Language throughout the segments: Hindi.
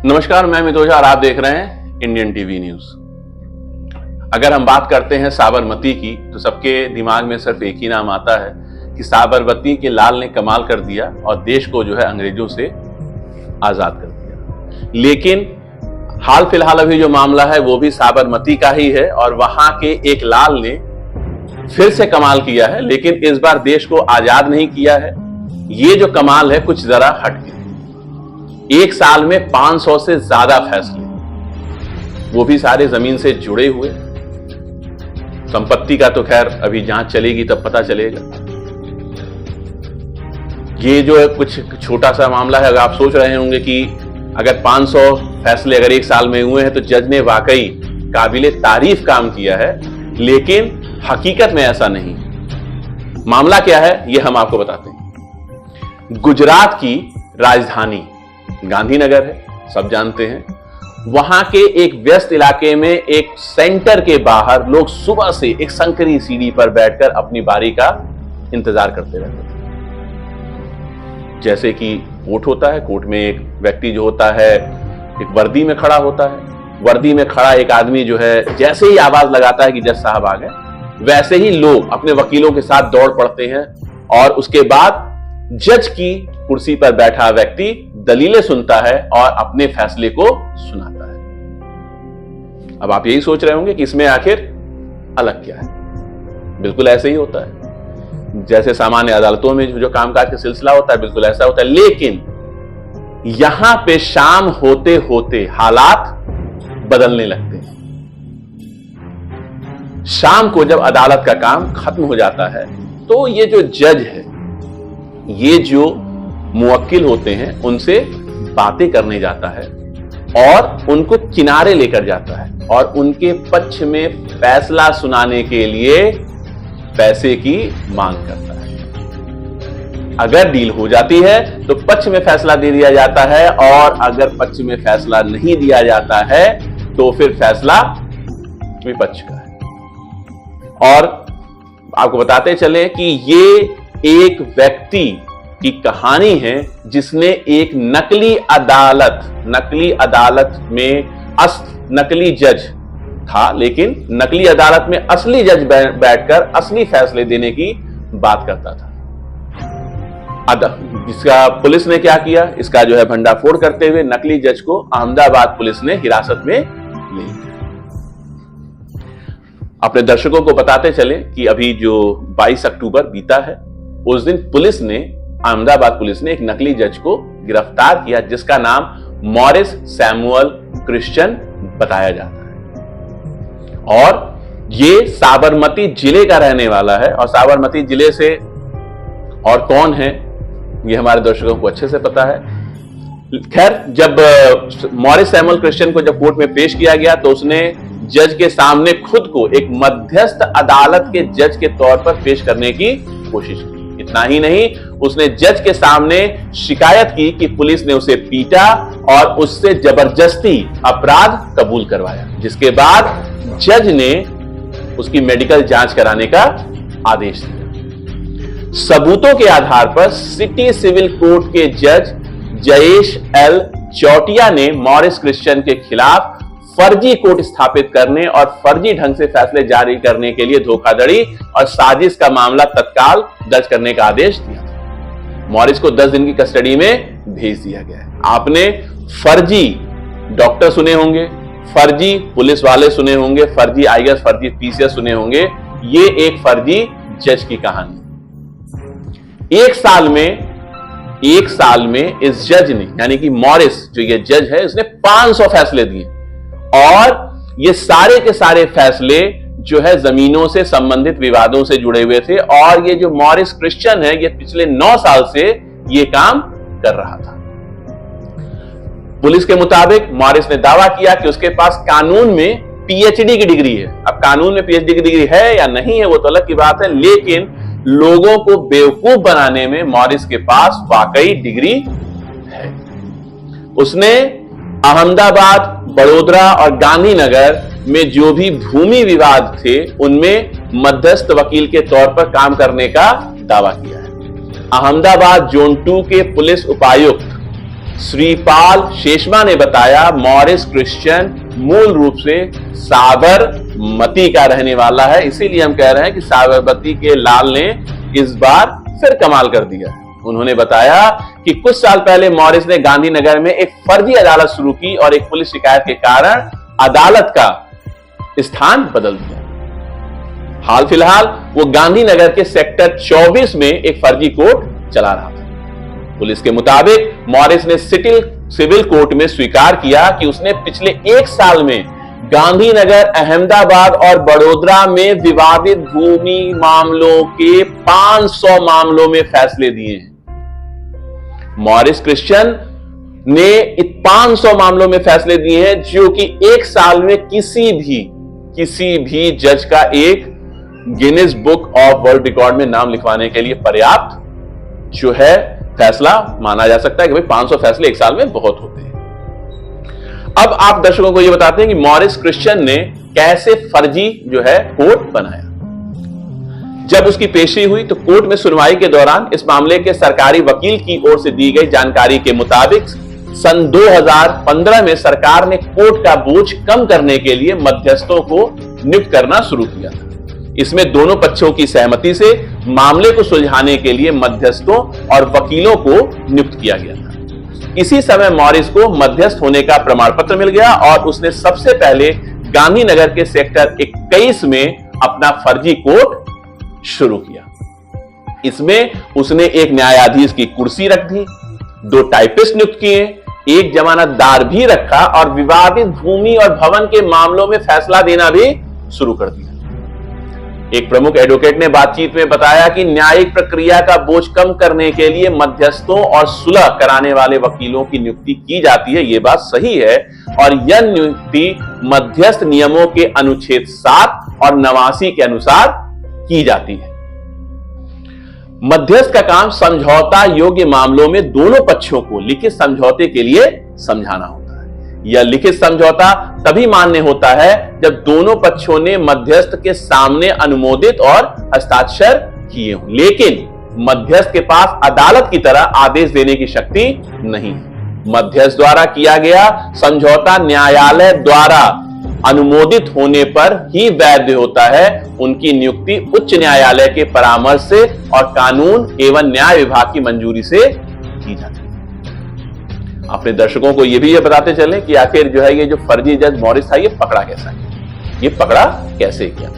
नमस्कार, मैं मितोजा और आप देख रहे हैं इंडियन टीवी न्यूज। अगर हम बात करते हैं साबरमती की तो सबके दिमाग में सिर्फ एक ही नाम आता है कि साबरमती के लाल ने कमाल कर दिया और देश को जो है अंग्रेजों से आजाद कर दिया। लेकिन हाल फिलहाल अभी जो मामला है वो भी साबरमती का ही है और वहां के एक लाल ने फिर से कमाल किया है, लेकिन इस बार देश को आजाद नहीं किया है। ये जो कमाल है कुछ जरा हटके, एक साल में 500 से ज्यादा फैसले, वो भी सारे जमीन से जुड़े हुए। संपत्ति का तो खैर अभी जांच चलेगी तब पता चलेगा। ये जो है कुछ छोटा सा मामला है। अगर आप सोच रहे होंगे कि अगर 500 फैसले अगर एक साल में हुए हैं तो जज ने वाकई काबिले तारीफ काम किया है, लेकिन हकीकत में ऐसा नहीं। मामला क्या है ये हम आपको बताते हैं। गुजरात की राजधानी गांधीनगर है, सब जानते हैं। वहां के एक व्यस्त इलाके में एक सेंटर के बाहर लोग सुबह से एक संकरी सीढ़ी पर बैठकर अपनी बारी का इंतजार करते रहते थे। जैसे कि कोर्ट होता है, कोर्ट में एक व्यक्ति जो होता है एक वर्दी में खड़ा होता है। वर्दी में खड़ा एक आदमी जो है जैसे ही आवाज लगाता है कि जज साहब आ गए, वैसे ही लोग अपने वकीलों के साथ दौड़ पड़ते हैं और उसके बाद जज की कुर्सी पर बैठा व्यक्ति दलीलें सुनता है और अपने फैसले को सुनाता है। अब आप यही सोच रहे होंगे कि इसमें आखिर अलग क्या है। बिल्कुल ऐसे ही होता है जैसे सामान्य अदालतों में जो कामकाज का सिलसिला होता है, बिल्कुल ऐसा होता है। लेकिन यहां पे शाम होते होते हालात बदलने लगते हैं। शाम को जब अदालत का काम खत्म हो जाता है तो ये जो जज है, ये जो मुवक्किल होते हैं, उनसे बातें करने जाता है और उनको किनारे लेकर जाता है और उनके पक्ष में फैसला सुनाने के लिए पैसे की मांग करता है। अगर डील हो जाती है तो पक्ष में फैसला दे दिया जाता है और अगर पक्ष में फैसला नहीं दिया जाता है तो फिर फैसला विपक्ष का है। और आपको बताते चले कि ये एक व्यक्ति की कहानी है जिसने एक नकली अदालत में नकली जज था, लेकिन नकली अदालत में असली जज बैठकर असली फैसले देने की बात करता था। इसका पुलिस ने क्या किया, इसका जो है भंडाफोड़ करते हुए नकली जज को अहमदाबाद पुलिस ने हिरासत में ले लिया। अपने दर्शकों को बताते चले कि अभी जो 22 अक्टूबर बीता है, उस दिन अहमदाबाद पुलिस ने एक नकली जज को गिरफ्तार किया जिसका नाम मॉरिस सैमुअल क्रिश्चियन बताया जाता है और ये साबरमती जिले का रहने वाला है। और साबरमती जिले से और कौन है ये हमारे दर्शकों को अच्छे से पता है। खैर, जब मॉरिस सैमुअल क्रिश्चियन को जब कोर्ट में पेश किया गया तो उसने जज के सामने खुद को एक मध्यस्थ अदालत के जज के तौर पर पेश करने की कोशिश की। इतना ही नहीं, उसने जज के सामने शिकायत की कि पुलिस ने उसे पीटा और उससे जबरदस्ती अपराध कबूल करवाया, जिसके बाद जज ने उसकी मेडिकल जांच कराने का आदेश दिया। सबूतों के आधार पर सिटी सिविल कोर्ट के जज जयेश एल चौटिया ने मॉरिस क्रिश्चियन के खिलाफ फर्जी कोर्ट स्थापित करने और फर्जी ढंग से फैसले जारी करने के लिए धोखाधड़ी और साजिश का मामला तत्काल दर्ज करने का आदेश दिया। मॉरिस को 10 दिन की कस्टडी में भेज दिया गया है। आपने फर्जी डॉक्टर सुने होंगे, फर्जी पुलिस वाले सुने होंगे, फर्जी आईएएस, फर्जी पीसीएस सुने होंगे। ये एक फर्जी जज की कहानी। एक साल में इस जज ने, यानी कि मॉरिस जो ये जज है, उसने 500 फैसले दिए और ये सारे के सारे फैसले जो है जमीनों से संबंधित विवादों से जुड़े हुए थे। और ये जो मॉरिस क्रिश्चियन है, ये पिछले 9 साल से ये काम कर रहा था। पुलिस के मुताबिक मॉरिस ने दावा किया कि उसके पास कानून में पीएचडी की डिग्री है। अब कानून में पीएचडी की डिग्री है या नहीं है वो तो अलग की बात है, लेकिन लोगों को बेवकूफ बनाने में मॉरिस के पास वाकई डिग्री है। उसने अहमदाबाद, बड़ोदरा और गांधीनगर में जो भी भूमि विवाद थे उनमें मध्यस्थ वकील के तौर पर काम करने का दावा किया है। अहमदाबाद जोन 2 के पुलिस उपायुक्त श्रीपाल शेषमा ने बताया मॉरिस क्रिश्चियन मूल रूप से साबरमती का रहने वाला है, इसीलिए हम कह रहे हैं कि साबरमती के लाल ने इस बार फिर कमाल कर दिया। उन्होंने बताया कि कुछ साल पहले मॉरिस ने गांधीनगर में एक फर्जी अदालत शुरू की और एक पुलिस शिकायत के कारण अदालत का स्थान बदल दिया। हाल फिलहाल वो गांधीनगर के सेक्टर 24 में एक फर्जी कोर्ट चला रहा था। पुलिस के मुताबिक मॉरिस ने सिविल कोर्ट में स्वीकार किया कि उसने पिछले एक साल में गांधीनगर, अहमदाबाद और बड़ोदरा में विवादित भूमि मामलों के 500 मामलों में फैसले दिए हैं। मॉरिस क्रिश्चियन ने 500 मामलों में फैसले दिए हैं, जो कि एक साल में किसी भी जज का एक Guinness book of world record में नाम लिखवाने के लिए पर्याप्त जो है फैसला माना जा सकता है कि भाई 500 फैसले एक साल में बहुत होते हैं। अब आप दर्शकों को यह बताते हैं कि मॉरिस क्रिश्चियन ने कैसे फर्जी जो है कोर्ट बनाया। जब उसकी पेशी हुई तो कोर्ट में सुनवाई के दौरान इस मामले के सरकारी वकील की ओर से दी गई जानकारी के मुताबिक सन 2015 में सरकार ने कोर्ट का बोझ कम करने के लिए मध्यस्थों को नियुक्त करना शुरू किया था। इसमें दोनों पक्षों की सहमति से मामले को सुलझाने के लिए मध्यस्थों और वकीलों को नियुक्त किया गया था। इसी समय मॉरिस को मध्यस्थ होने का प्रमाण पत्र मिल गया और उसने सबसे पहले गांधीनगर के सेक्टर 21 में अपना फर्जी कोर्ट शुरू किया। इसमें उसने एक न्यायाधीश की कुर्सी रख दी, 2 टाइपिस्ट नियुक्त किए, एक जमानतदार भी रखा और विवादित भूमि और भवन के मामलों में फैसला देना भी शुरू कर दिया। एक प्रमुख एडवोकेट ने बातचीत में बताया कि न्यायिक प्रक्रिया का बोझ कम करने के लिए मध्यस्थों और सुलह कराने वाले वकीलों की नियुक्ति की जाती है। यह बात सही है और यह नियुक्ति मध्यस्थ नियमों के अनुच्छेद 7 और 89 के अनुसार की जाती है। मध्यस्थ का काम समझौता योग्य मामलों में दोनों पक्षों को लिखित समझौते के लिए समझाना होता है। यह लिखित समझौता तभी मान्य होता है जब दोनों पक्षों ने मध्यस्थ के सामने अनुमोदित और हस्ताक्षर किए हों, लेकिन मध्यस्थ के पास अदालत की तरह आदेश देने की शक्ति नहीं है। मध्यस्थ द्वारा किया गया समझौता न्यायालय द्वारा अनुमोदित होने पर ही वैध होता है। उनकी नियुक्ति उच्च न्यायालय के परामर्श से और कानून एवं न्याय विभाग की मंजूरी से की जाती है। अपने दर्शकों को यह भी ये बताते चलें कि आखिर जो है ये जो फर्जी जज मॉरिस था ये पकड़ा कैसा गया, ये पकड़ा कैसे गया।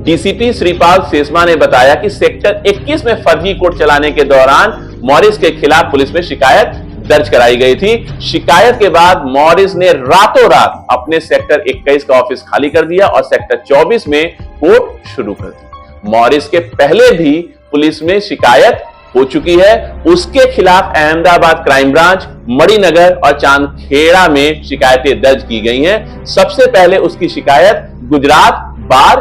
डीसीपी श्रीपाल शेषमा ने बताया कि सेक्टर 21 में फर्जी कोर्ट चलाने के दौरान मॉरिस के खिलाफ पुलिस में शिकायत दर्ज कराई गई थी। शिकायत के बाद मॉरिस ने रातों रात अपने सेक्टर 21 का ऑफिस खाली कर दिया और सेक्टर 24 में कोर्ट शुरू कर दी। मॉरिस के पहले भी पुलिस में शिकायत हो चुकी है। उसके खिलाफ अहमदाबाद क्राइम ब्रांच, मणिनगर और चांदखेड़ा में शिकायतें दर्ज की गई हैं। सबसे पहले उसकी शिकायत गुजरात बार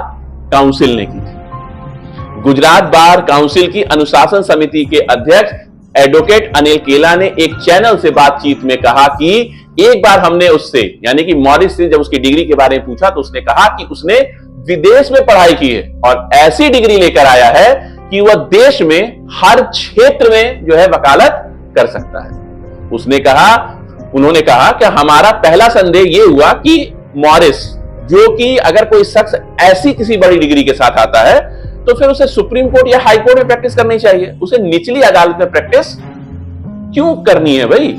काउंसिल ने की थी। गुजरात बार काउंसिल की अनुशासन समिति के अध्यक्ष एडवोकेट अनिल केला ने एक चैनल से बातचीत में कहा कि एक बार हमने उससे यानी कि मॉरिस से जब उसकी डिग्री के बारे में पूछा तो उसने कहा कि उसने विदेश में पढ़ाई की है और ऐसी डिग्री लेकर आया है कि वह देश में हर क्षेत्र में जो है वकालत कर सकता है। उन्होंने कहा कि हमारा पहला संदेह यह हुआ कि मॉरिस, जो कि अगर कोई शख्स ऐसी किसी बड़ी डिग्री के साथ आता है तो फिर उसे सुप्रीम कोर्ट या हाई कोर्ट में प्रैक्टिस करनी चाहिए, उसे निचली अदालत में प्रैक्टिस क्यों करनी है भाई।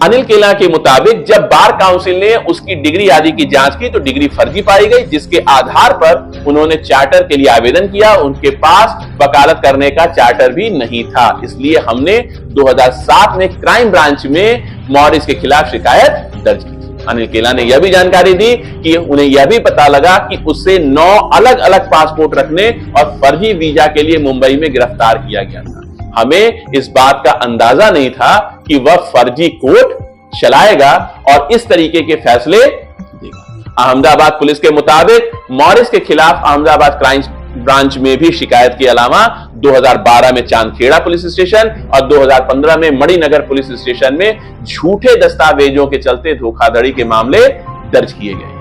अनिल केला के मुताबिक जब बार काउंसिल ने उसकी डिग्री आदि की जांच की तो डिग्री फर्जी पाई गई, जिसके आधार पर उन्होंने चार्टर के लिए आवेदन किया। उनके पास वकालत करने का चार्टर भी नहीं था, इसलिए हमने 2007 में क्राइम ब्रांच में मॉरिस के खिलाफ शिकायत दर्ज की। अनिल केला ने यह भी जानकारी दी कि उन्हें यह भी पता लगा कि उसे 9 अलग अलग पासपोर्ट रखने और फर्जी वीजा के लिए मुंबई में गिरफ्तार किया गया था। हमें इस बात का अंदाजा नहीं था कि वह फर्जी कोर्ट चलाएगा और इस तरीके के फैसले देगा। अहमदाबाद पुलिस के मुताबिक मॉरिस के खिलाफ अहमदाबाद क्राइम ब्रांच में भी शिकायत के अलावा 2012 में चांदखेड़ा पुलिस स्टेशन और 2015 में मणिनगर पुलिस स्टेशन में झूठे दस्तावेजों के चलते धोखाधड़ी के मामले दर्ज किए गए।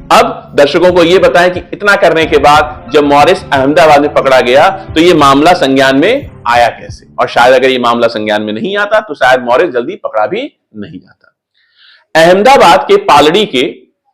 अब दर्शकों को यह बताएं कि इतना करने के बाद जब मॉरिस अहमदाबाद में पकड़ा गया तो यह मामला संज्ञान में आया कैसे, और शायद अगर यह मामला संज्ञान में नहीं आता तो शायद मॉरिस जल्दी पकड़ा भी नहीं जाता। अहमदाबाद के पालड़ी के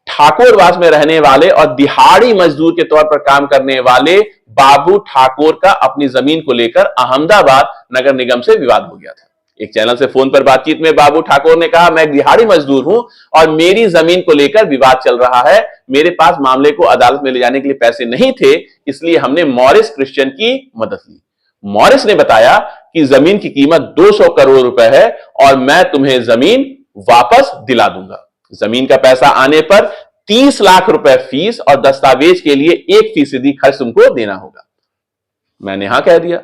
ठाकुरवास में रहने वाले और दिहाड़ी मजदूर के तौर पर काम करने वाले बाबू ठाकुर का अपनी जमीन को लेकर अहमदाबाद नगर निगम से विवाद हो गया था। एक चैनल से फोन पर बातचीत में बाबू ठाकुर ने कहा, मैं दिहाड़ी मजदूर हूं और मेरी जमीन को लेकर विवाद चल रहा है, मेरे पास मामले को अदालत में ले जाने के लिए पैसे नहीं थे, इसलिए हमने मॉरिस क्रिश्चियन की मदद ली। मॉरिस ने बताया कि जमीन की कीमत 200 करोड़ रुपए है और मैं तुम्हें जमीन वापस दिला दूंगा। जमीन का पैसा आने पर 30 लाख रुपए फीस और दस्तावेज के लिए 1% खर्च तुमको देना होगा। मैंने हां कह दिया।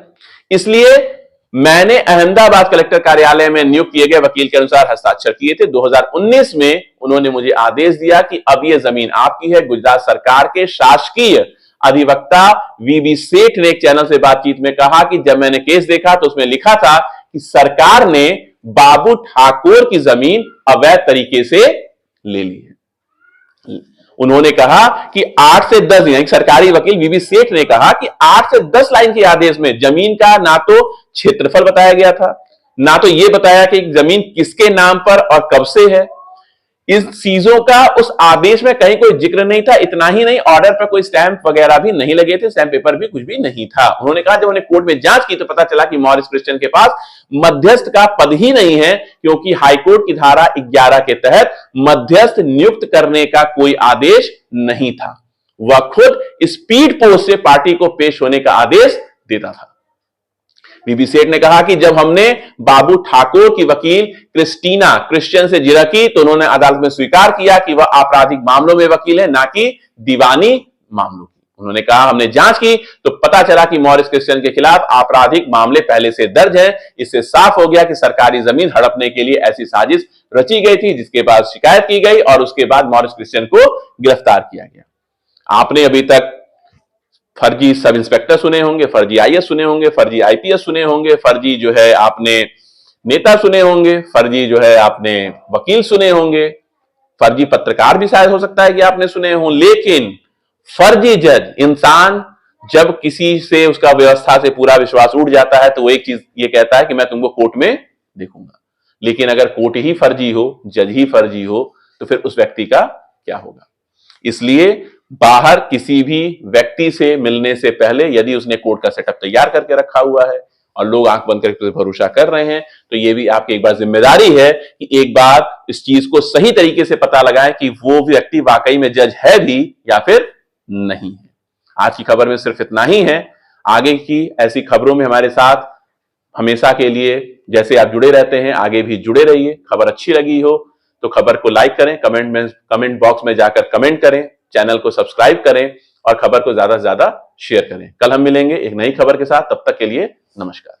इसलिए मैंने अहमदाबाद कलेक्टर कार्यालय में नियुक्त किए गए वकील के अनुसार हस्ताक्षर किए थे। 2019 में उन्होंने मुझे आदेश दिया कि अब यह जमीन आपकी है। गुजरात सरकार के शासकीय अधिवक्ता वीबी सेठ ने एक चैनल से बातचीत में कहा कि जब मैंने केस देखा तो उसमें लिखा था कि सरकार ने बाबू ठाकुर की जमीन अवैध तरीके से ले ली है। उन्होंने कहा कि 8 से 10 यानी सरकारी वकील वीबी सेठ ने कहा कि 8 से 10 लाइन के आदेश में जमीन का ना तो क्षेत्रफल बताया गया था, ना तो यह बताया कि जमीन किसके नाम पर और कब से है। इस चीजों का उस आदेश में कहीं कोई जिक्र नहीं था। इतना ही नहीं, ऑर्डर पर कोई स्टैंप वगैरह भी नहीं लगे थे, स्टैंप पेपर भी कुछ भी नहीं था। उन्होंने कहा जब उन्होंने कोर्ट में जांच की तो पता चला कि मॉरिस क्रिश्चियन के पास मध्यस्थ का पद ही नहीं है, क्योंकि हाईकोर्ट की धारा 11 के तहत मध्यस्थ नियुक्त करने का कोई आदेश नहीं था। वह खुद स्पीड पोस्ट से पार्टी को पेश होने का आदेश देता था। बीबी सेठ ने कहा कि जब हमने बाबू ठाकुर की वकील क्रिस्टीना क्रिश्चियन से जिरकी तो उन्होंने अदालत में स्वीकार किया कि वह आपराधिक मामलों में वकील है, ना कि दीवानी मामलों की। उन्होंने कहा हमने जांच की तो पता चला कि मॉरिस क्रिश्चियन के खिलाफ आपराधिक मामले पहले से दर्ज हैं। इससे साफ हो गया कि सरकारी जमीन हड़पने के लिए ऐसी साजिश रची गई थी, जिसके बाद शिकायत की गई और उसके बाद मॉरिस क्रिश्चियन को गिरफ्तार किया गया। आपने अभी तक फर्जी सब इंस्पेक्टर सुने होंगे, फर्जी आईएएस सुने होंगे, फर्जी आईपीएस सुने होंगे, फर्जी जो है आपने नेता सुने होंगे, फर्जी जो है आपने वकील सुने होंगे, फर्जी पत्रकार भी शायद हो सकता है कि आपने सुने हों, लेकिन फर्जी जज इंसान जब किसी से उसका व्यवस्था से पूरा विश्वास उठ जाता है तो वो एक चीज ये कहता है कि मैं तुमको कोर्ट में देखूंगा। लेकिन अगर कोर्ट ही फर्जी हो, जज ही फर्जी हो, तो फिर उस व्यक्ति का क्या होगा। इसलिए बाहर किसी भी व्यक्ति से मिलने से पहले यदि उसने कोर्ट का सेटअप तैयार करके रखा हुआ है और लोग आंख बंद करके भरोसा कर रहे हैं, तो यह भी आपकी एक बार जिम्मेदारी है कि एक बार इस चीज को सही तरीके से पता लगाएं कि वो व्यक्ति वाकई में जज है भी या फिर नहीं है। आज की खबर में सिर्फ इतना ही है। आगे की ऐसी खबरों में हमारे साथ हमेशा के लिए जैसे आप जुड़े रहते हैं, आगे भी जुड़े रहिए। खबर अच्छी लगी हो तो खबर को लाइक करें, कमेंट बॉक्स में जाकर कमेंट करें, चैनल को सब्सक्राइब करें और खबर को ज्यादा से ज्यादा शेयर करें। कल हम मिलेंगे एक नई खबर के साथ। तब तक के लिए नमस्कार।